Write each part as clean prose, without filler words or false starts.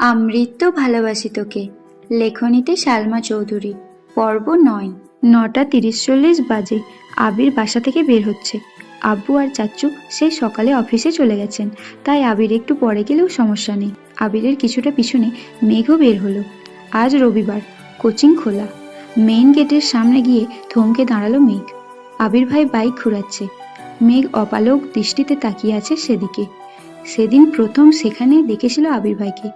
আমৃত্যু ভালোবাসি তোকে। লেখনীতে সালমা চৌধুরী। পর্ব 9। 9:30-40 বাজে আবির বাসা থেকে বের হচ্ছে। আব্বু আর চাচ্চু সেই সকালে অফিসে চলে গেছেন, তাই আবির একটু পরে গেলেও সমস্যা নেই। আবিরের কিছুটা পিছনে মেঘও বের হলো। আজ রবিবার, কোচিং খোলা। মেইন গেটের সামনে গিয়ে থমকে দাঁড়ালো মেঘ। আবির ভাই বাইক ঘুরাচ্ছে। মেঘ অপালক দৃষ্টিতে তাকিয়ে আছে সেদিকে। সেদিন প্রথম সেখানে দেখেছিল আবির ভাইকে।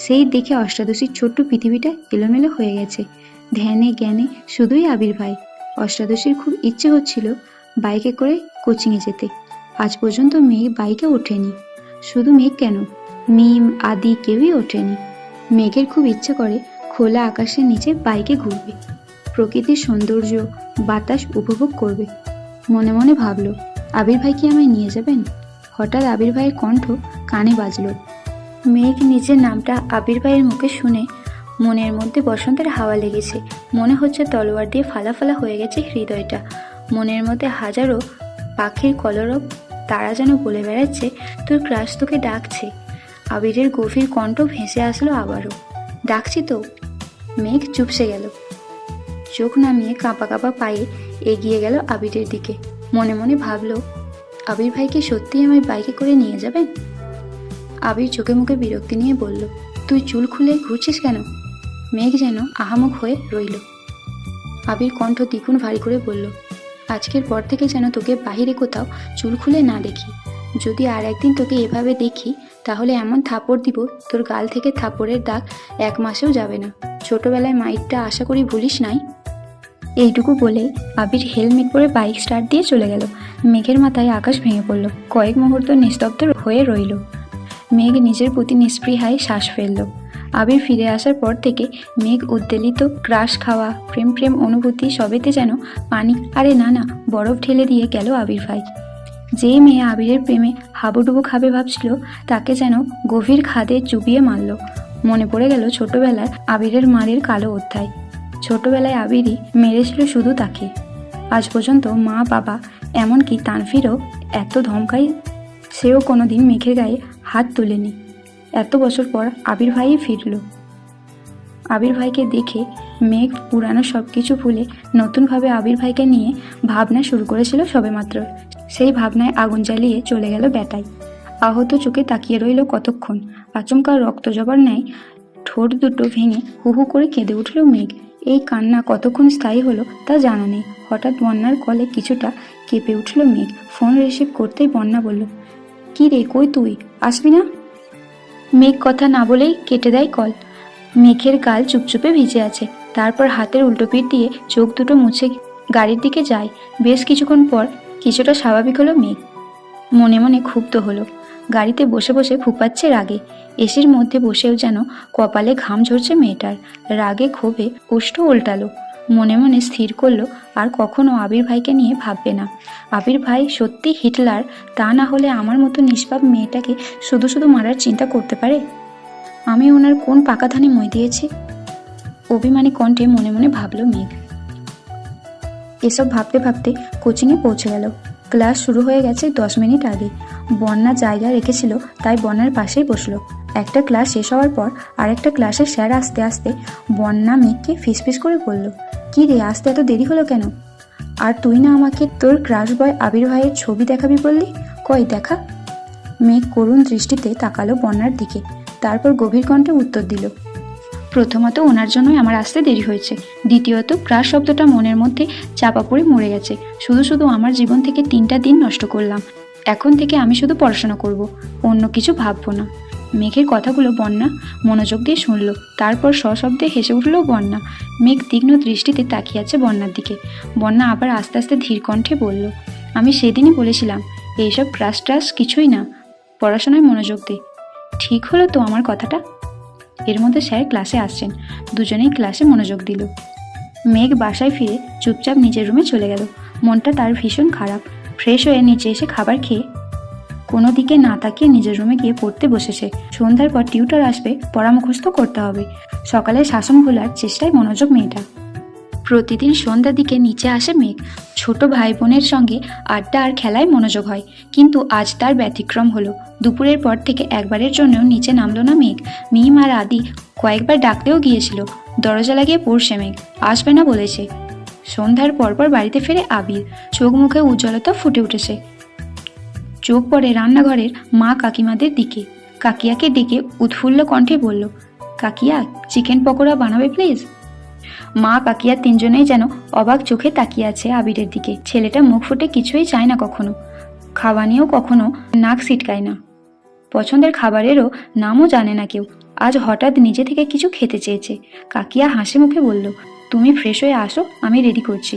সেই দেখে অষ্টাদশীর ছোট্ট পৃথিবীটা এলোমেলো হয়ে গেছে। ধ্যানে জ্ঞানে শুধুই আবির ভাই। অষ্টাদশীর খুব ইচ্ছে হচ্ছিল বাইকে করে কোচিংয়ে যেতে। আজ পর্যন্ত মেঘ বাইকে ওঠেনি। শুধু মেঘ কেন, মিম আদি কেউই ওঠেনি। মেঘের খুব ইচ্ছে করে খোলা আকাশের নিচে বাইকে ঘুরবে, প্রকৃতির সৌন্দর্য বাতাস উপভোগ করবে। মনে মনে ভাবলো, আবির ভাই কি আমায় নিয়ে যাবেন? হঠাৎ আবির ভাইয়ের কণ্ঠ কানে বাজলো। মেঘ নিজের নামটা আবির ভাইয়ের মুখে শুনে মনের মধ্যে বসন্তের হাওয়া লেগেছে। মনে হচ্ছে তলোয়ার দিয়ে ফালা ফালা হয়ে গেছে হৃদয়টা। মনের মধ্যে হাজারো পাখির কলরব, তারা যেন বলে বেড়াচ্ছে তোর ক্রাশ তোকে ডাকছে। আবিরের গভীর কণ্ঠ ভেসে আসলো আবারও, ডাকছি তো। মেঘ চুপসে গেল। চোখ নামিয়ে কাঁপা কাঁপা পায়ে এগিয়ে গেল আবিরের দিকে। মনে মনে ভাবলো, আবির ভাই কি সত্যিই আমায় বাইকে করে নিয়ে যাবেন? আবির চোখে মুখে বিরক্তি নিয়ে বলল, তুই চুল খুলে ঘুরছিস কেন? মেঘ যেন আহামক হয়ে রইল। আবির কণ্ঠ দ্বিগুণ ভারী করে বলল, আজকের পর থেকে যেন তোকে বাহিরে কোথাও চুল খুলে না দেখি। যদি আর একদিন তোকে এভাবে দেখি তাহলে এমন থাপড় দিব তোর গাল থেকে থাপড়ের দাগ 1 মাসেও যাবে না। ছোটবেলায় মাইরটা আশা করি ভুলিস নাই। এইটুকু বলে আবির হেলমেট পরে বাইক স্টার্ট দিয়ে চলে গেল। মেঘের মাথায় আকাশ ভেঙে পড়ল। কয়েক মুহূর্ত নিস্তব্ধ হয়ে রইল। মেঘ নিজের প্রতি নিস্পৃহায় শ্বাস ফেলল। আবির ফিরে আসার পর থেকে মেঘ উদ্বেলিত, ক্রাশ খাওয়া, প্রেম প্রেম অনুভূতি সবেতে যেন পানি, আরে না না, বরফ ঢেলে দিয়ে গেল আবির ভাই। যেই মেয়ে আবিরের প্রেমে হাবুডুবু খাবে ভাবছিল, তাকে যেন গভীর খাদে চুবিয়ে মারল। মনে পড়ে গেল ছোটবেলার আবিরের মারের কালো অধ্যায়। ছোটবেলায় আবিরই মেরেছিল শুধু তাকে। আজ পর্যন্ত মা বাবা এমনকি তানফিরও এত ধমকাই, সেও কোনোদিন মেঘের গায়ে হাত তোলেনি। এত বছর পর আবির ভাইই ফিরল। আবির ভাইকে দেখে মেঘ পুরানো সব কিছু ভুলে নতুনভাবে আবির ভাইকে নিয়ে ভাবনা শুরু করেছিল সবেমাত্র। সেই ভাবনায় আগুন জ্বালিয়ে চলে গেল ব্যাটায়। আহত চোখে তাকিয়ে রইল কতক্ষণ। আচমকা রক্ত জবার ন্যায় ঠোঁট দুটো ভেঙে হু হু করে কেঁদে উঠল মেঘ। এই কান্না কতক্ষণ স্থায়ী হলো তা জানা নেই। হঠাৎ বন্যার কলে কিছুটা কেঁপে উঠল মেঘ। ফোন রিসিভ করতেই বন্যা বলল, কি রে, কই তুই, আসবি না? মেঘ কথা না বলেই কেটে দেয় কল। মেঘের গাল চুপচুপে ভিজে আছে। তারপর হাতের উল্টো পিঠ দিয়ে চোখ দুটো মুছে গাড়ির দিকে যায়। বেশ কিছুক্ষণ পর কিছুটা স্বাভাবিক হলো মেঘ। মনে মনে ক্ষুব্ধ হলো। গাড়িতে বসে বসে ফুপাচ্ছে রাগে। এসির মধ্যে বসেও যেন কপালে ঘাম ঝরছে মেয়েটার। রাগে ক্ষোভে ওষ্ঠ উল্টালো। মনে মনে স্থির করলো আর কখনো আবির ভাইকে নিয়ে ভাববে না। আবির ভাই সত্যি হিটলার, তা না হলে আমার মতো নিষ্পাপ মেয়েটাকে শুধু শুধু মারার চিন্তা করতে পারে? আমি ওনার কোন পাকা ধানে মই দিয়েছি? অভিমানী কণ্ঠে মনে মনে ভাবলো মেঘ। এসব ভাবতে ভাবতে কোচিংয়ে পৌঁছে গেল। ক্লাস শুরু হয়ে গেছে 10 মিনিট আগে। বন্যা জায়গা রেখেছিল, তাই বন্যার পাশেই বসলো। একটা ক্লাস শেষ হওয়ার পর আরেকটা ক্লাসে স্যার আসতে আসতে বন্যা মেঘকে ফিসফিস করে বলল, কি রে, আসতে এত দেরি হলো কেন? আর তুই না আমাকে তোর ক্রাশ বয় আবির ভাইয়ের ছবি দেখাবি বললি, কই দেখা? মেঘ করুণ দৃষ্টিতে তাকালো বন্যার দিকে। তারপর গভীর কণ্ঠে উত্তর দিল, প্রথমত ওনার জন্যই আমার আসতে দেরি হয়েছে। দ্বিতীয়ত ক্রাশ শব্দটা মনের মধ্যে চাপা পড়ে মরে গেছে। শুধু শুধু আমার জীবন থেকে 3টা দিন নষ্ট করলাম। এখন থেকে আমি শুধু পড়াশোনা করব, অন্য কিছু ভাববো না। মেঘের কথাগুলো বন্যা মনোযোগ দিয়ে শুনল। তারপর সশব্দে হেসে উঠল বন্যা। মেঘ তীক্ষ্ণ দৃষ্টিতে তাকিয়ে আছে বন্যার দিকে। বন্যা আবার আস্তে আস্তে ধীর কণ্ঠে বলল, আমি সেদিনই বলেছিলাম এইসব ক্রাশ ট্রাশ কিছুই না, পড়াশোনায় মনোযোগ দে। ঠিক হলো তো আমার কথাটা? এর মধ্যে স্যার ক্লাসে আসছেন। দুজনেই ক্লাসে মনোযোগ দিল। মেঘ বাসায় ফিরে চুপচাপ নিজের রুমে চলে গেল। মনটা তার ভীষণ খারাপ। ফ্রেশ হয়ে নিচে এসে খাবার খেয়ে কোনো দিকে না তাকিয়ে নিজের রুমে গিয়ে পড়তে বসেছে। সন্ধ্যার পর টিউটর আসবে, পড়া মুখস্থ করতে হবে। সকালে শাসন ভোলার চেষ্টায় মনোযোগ মেয়েটা। প্রতিদিন সন্ধ্যার দিকে নিচে আসে মেঘ। ছোট ভাই বোনের সঙ্গে আড্ডা আর খেলায় মনোযোগ হয়, কিন্তু আজ তার ব্যতিক্রম হলো। দুপুরের পর থেকে একবারের জন্যও নিচে নামলো না মেঘ। মিম আর আদি কয়েকবার ডাকতেও গিয়েছিল, দরজা লাগিয়ে পড়ছে মেঘ, আসবে না বলেছে। সন্ধ্যার পরপর বাড়িতে ফেরে আবির, চোখ মুখে উজ্জ্বলতা ফুটে উঠেছে। চোখ পড়ে রান্নাঘরের মা কাকিমাদের দিকে। কাকিয়াকে ডেকে উৎফুল্ল কণ্ঠে বলল, কাকিয়া, চিকেন পকোড়া বানাবে প্লিজ। মা কাকিয়া তিনজনেই যেন অবাক চোখে তাকিয়ে আছে আবিরের দিকে। ছেলেটা মুখ ফুটে কিছুই চায় না কখনো, খাওয়া নিয়েও কখনো নাক সিটকায় না, পছন্দের খাবারেরও নামও জানে না কেউ। আজ হঠাৎ নিজে থেকে কিছু খেতে চেয়েছে। কাকিয়া হাসি মুখে বলল, তুমি ফ্রেশ হয়ে আসো, আমি রেডি করছি।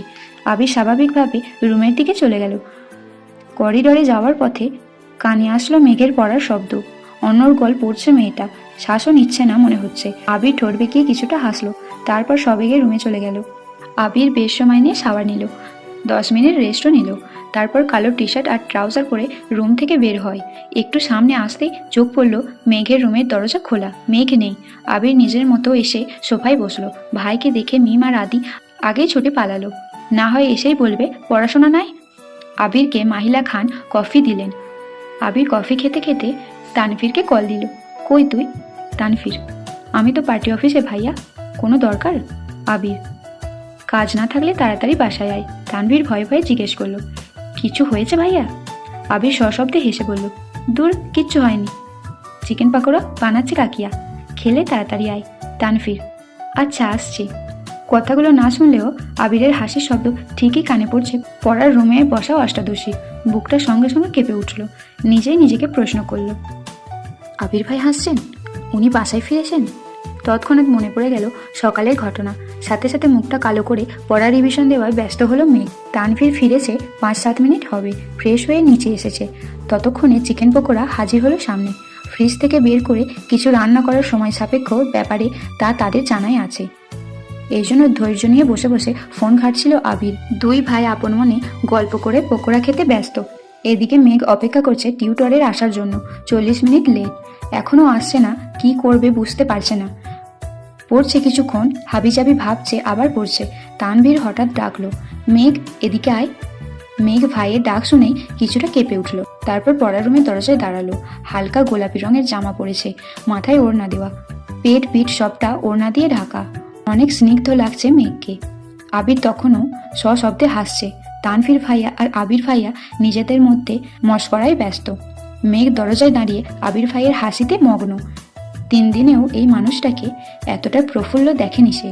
আবির স্বাভাবিকভাবে রুমের দিকে চলে গেল। করিডোরে যাওয়ার পথে কানে আসলো মেঘের পড়ার শব্দ। অনর্গল পড়ছে মেয়েটা, শ্বাসও নিচ্ছে না মনে হচ্ছে। আবির ঠোঁট বেঁকিয়ে কিছুটা হাসলো, তারপর সবেগে রুমে চলে গেল। আবির বেশ সময় নিয়ে শাওয়ার নিল, 10 মিনিট রেস্টও নিল। তারপর কালো টি শার্ট আর ট্রাউজার পরে রুম থেকে বের হয়। একটু সামনে আসতেই চোখ পড়ল মেঘের রুমের দরজা খোলা, মেঘ নেই। আবির নিজের মতো এসে সোফায় বসলো। ভাইকে দেখে মিম আর আদি আগেই ছুটে পালালো, না হয় এসেই বলবে পড়াশোনা নাই। আবিরকে মাহিলা খান কফি দিলেন। আবির কফি খেতে খেতে তানভীরকে কল দিল। কই তুই? তানভীর, আমি তো পার্টি অফিসে ভাইয়া। কোনো দরকার? আবির, কাজ না থাকলে তাড়াতাড়ি বাসায় আয়। তানভীর ভয়ে ভয়ে জিজ্ঞেস করলো, কিছু হয়েছে ভাইয়া? আবির সশব্দে হেসে বলল, দূর, কিচ্ছু হয়নি। চিকেন পাকোড়া বানাচ্ছে কাকিয়া, খেলে তাড়াতাড়ি আয়। তানভীর, আচ্ছা আসছি। কথাগুলো না শুনলেও আবিরের হাসির শব্দ ঠিকই কানে পড়ছে। পড়ার রুমে বসা অষ্টাদশী বুকটা সঙ্গে সঙ্গে কেঁপে উঠল। নিজেই নিজেকে প্রশ্ন করল, আবির ভাই হাসছেন? উনি বাসায় ফিরেছেন? তৎক্ষণাৎ মনে পড়ে গেল সকালের ঘটনা। সাথে সাথে মুখটা কালো করে পড়া রিভিশন দেওয়ায় ব্যস্ত হলো মেঘ। তানভীর ফিরেছে 5-7 মিনিট হবে, ফ্রেশ হয়ে নিচে এসেছে। ততক্ষণে চিকেন পকোড়া হাজির হলো সামনে। ফ্রিজ থেকে বের করে কিছু রান্না করার সময় সাপেক্ষ ব্যাপারে তা তাদের জানাই আছে। এই জন্য ধৈর্য নিয়ে বসে বসে ফোন ঘাটছিল আবির। দুই ভাই আপন মনে গল্প করে পকোড়া খেতে ব্যস্ত। এদিকে মেঘ অপেক্ষা করছে টিউটরের আসার জন্য। 40 মিনিট লেট, এখনো আসছে না। কি করবে বুঝতে পারছে না। পড়ছে কিছুক্ষণ, হাবিজাবি ভাবছে, আবার পড়ছে। তানভীর হঠাৎ ডাকলো, মেঘ এদিকে আয়। মেঘ ভাইয়ের ডাক শুনেই কিছুটা কেঁপে উঠল। তারপর পড়ার রুমের দরজায় দাঁড়ালো। হালকা গোলাপি রঙের জামা পরেছে, মাথায় ওড়না দেওয়া, পেট পিঠ সবটা ওড়না দিয়ে ঢাকা। অনেক স্নিগ্ধ লাগছে মেঘকে। আবির তখনও সশব্দে হাসছে। তানভীর ভাইয়া আর আবির ভাইয়া নিজেদের মধ্যে মশকরায় ব্যস্ত। মেঘ দরজায় দাঁড়িয়ে আবির ভাইয়ের হাসিতে মগ্ন। 3 দিনেও এই মানুষটাকে এতটা প্রফুল্ল দেখেনি সে।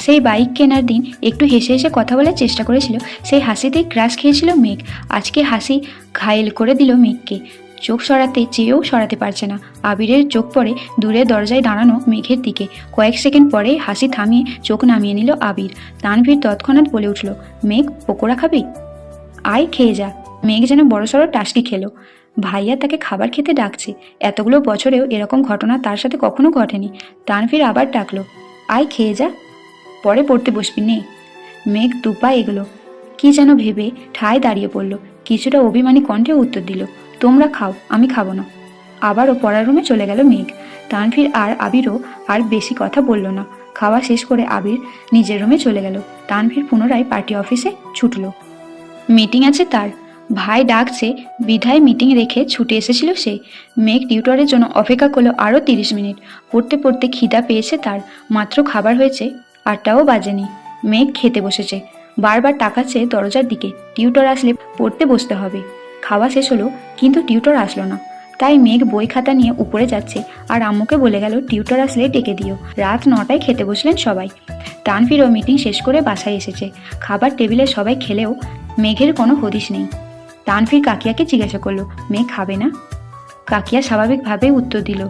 সেই বাইক কেনার দিন একটু হেসে হেসে কথা বলার চেষ্টা করেছিল, সেই হাসিতেই ক্রাশ খেয়েছিল মেঘ। আজকে হাসি ঘায়েল করে দিল মেঘকে। চোখ সরাতে চেয়েও সরাতে পারছে না। আবিরের চোখ পড়ে দূরে দরজায় দাঁড়ানো মেঘের দিকে। কয়েক সেকেন্ড পরে হাসি থামিয়ে চোখ নামিয়ে নিল আবির। তানভীর তৎক্ষণাৎ বলে উঠল, মেঘ পকোড়া খাবি? আয় খেয়ে যা। মেঘ যেন বড়সড় টাসকি খেলো। ভাইয়া তাকে খাবার খেতে ডাকছে। এতগুলো বছরেও এরকম ঘটনা তার সাথে কখনো ঘটেনি। তানভীর আবার ডাকলো, আয় খেয়ে যা, পরে পড়তে বসবি নে। মেঘ দুপা এগোলো, কি যেন ভেবে ঠায় দাঁড়িয়ে পড়ল। কিছুটা অভিমানী কণ্ঠে উত্তর দিল, তোমরা খাও, আমি খাবো না। আবারও পড়ার রুমে চলে গেল মেঘ। তানভীর আর আবিরও আর বেশি কথা বলল না। খাওয়া শেষ করে আবির নিজের রুমে চলে গেল। তানভীর পুনরায় পার্টি অফিসে ছুটল। মিটিং আছে তার, ভাই ডাকছে বিধায় মিটিং রেখে ছুটে এসেছিল সে। মেঘ টিউটরের জন্য অপেক্ষা করলো আরও 30 মিনিট। পড়তে পড়তে খিদা পেয়েছে তার। মাত্র খাবার হয়েছে, 8টাও বাজেনি। মেঘ খেতে বসেছে, বারবার তাকাচ্ছে দরজার দিকে। টিউটর আসলে পড়তে বসতে হবে। খাওয়া শেষ হলো, কিন্তু টিউটর আসলো না। তাই মেঘ বই খাতা নিয়ে উপরে যাচ্ছে আর আম্মুকে বলে গেল টিউটর আসলে ডেকে দিও। রাত 9টায় খেতে বসলেন সবাই। তানভীরও মিটিং শেষ করে বাসায় এসেছে। খাবার টেবিলে সবাই খেলেও মেঘের কোনো হদিশ নেই। তানভীর কাকিয়াকে জিজ্ঞাসা করলো, মেঘ খাবে না? কাকিয়া স্বাভাবিকভাবেই উত্তর দিল,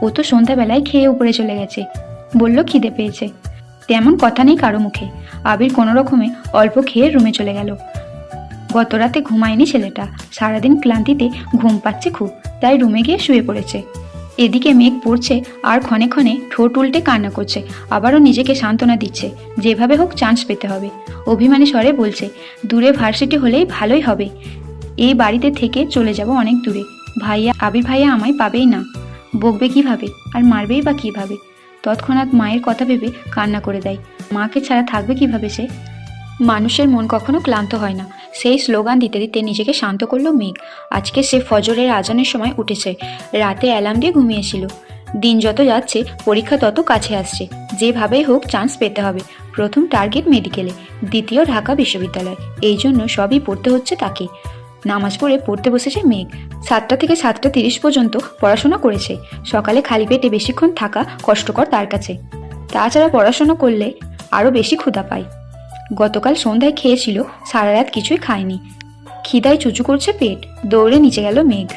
ও তো সন্ধ্যাবেলায় খেয়ে উপরে চলে গেছে, বলল খিদে পেয়েছে। তেমন কথা নেই কারো মুখে। আবির কোনো রকমে অল্প খেয়ে রুমে চলে গেল। গত রাতে ঘুমায়নি ছেলেটা। সারাদিন ক্লান্তিতে ঘুম পাচ্ছে খুব, তাই রুমে গিয়ে শুয়ে পড়েছে। এদিকে মেঘ পড়ছে আর ক্ষণে ক্ষণে ঠোঁট উল্টে কান্না করছে। আবারও নিজেকে সান্ত্বনা দিচ্ছে, যেভাবে হোক চান্স পেতে হবে। অভিমানী স্বরে বলছে, দূরে ভার্সিটি হলেই ভালোই হবে। এই বাড়িতে থেকে চলে যাব অনেক দূরে। ভাইয়া, আবির ভাইয়া আমায় পাবেই না। বকবে কিভাবে আর মারবেই বা কিভাবে? তৎক্ষণাৎ মায়ের কথা ভেবে কান্না করে দেয়। মাকে ছাড়া থাকবে কিভাবে সে? মানুষের মন কখনো ক্লান্ত হয় না, সেই স্লোগান দিতে দিতে নিজেকে শান্ত করলো মেঘ। আজকে সে ফজরের আজানের সময় উঠেছে, রাতে অ্যালার্ম দিয়ে ঘুমিয়েছিল। দিন যত যাচ্ছে পরীক্ষা তত কাছে আসছে, যেভাবেই হোক চান্স পেতে হবে। প্রথম টার্গেট মেডিকেলে, দ্বিতীয় ঢাকা বিশ্ববিদ্যালয়, এই জন্য সবই পড়তে হচ্ছে তাকে। নামাজ পড়ে পড়তে বসেছে মেঘ। 7টা থেকে 7টা 30 পর্যন্ত পড়াশোনা করেছে। সকালে খালি পেটে বেশিক্ষণ থাকা কষ্টকর তার কাছে। তাছাড়া পড়াশোনা করলে আরও বেশি ক্ষুধা পায়। গতকাল সন্ধ্যায় খেয়েছিল, সারা রাত কিছুই খায়নি। খিদায় চুচু করছে পেট। দৌড়ে নিচে গেল মেঘ।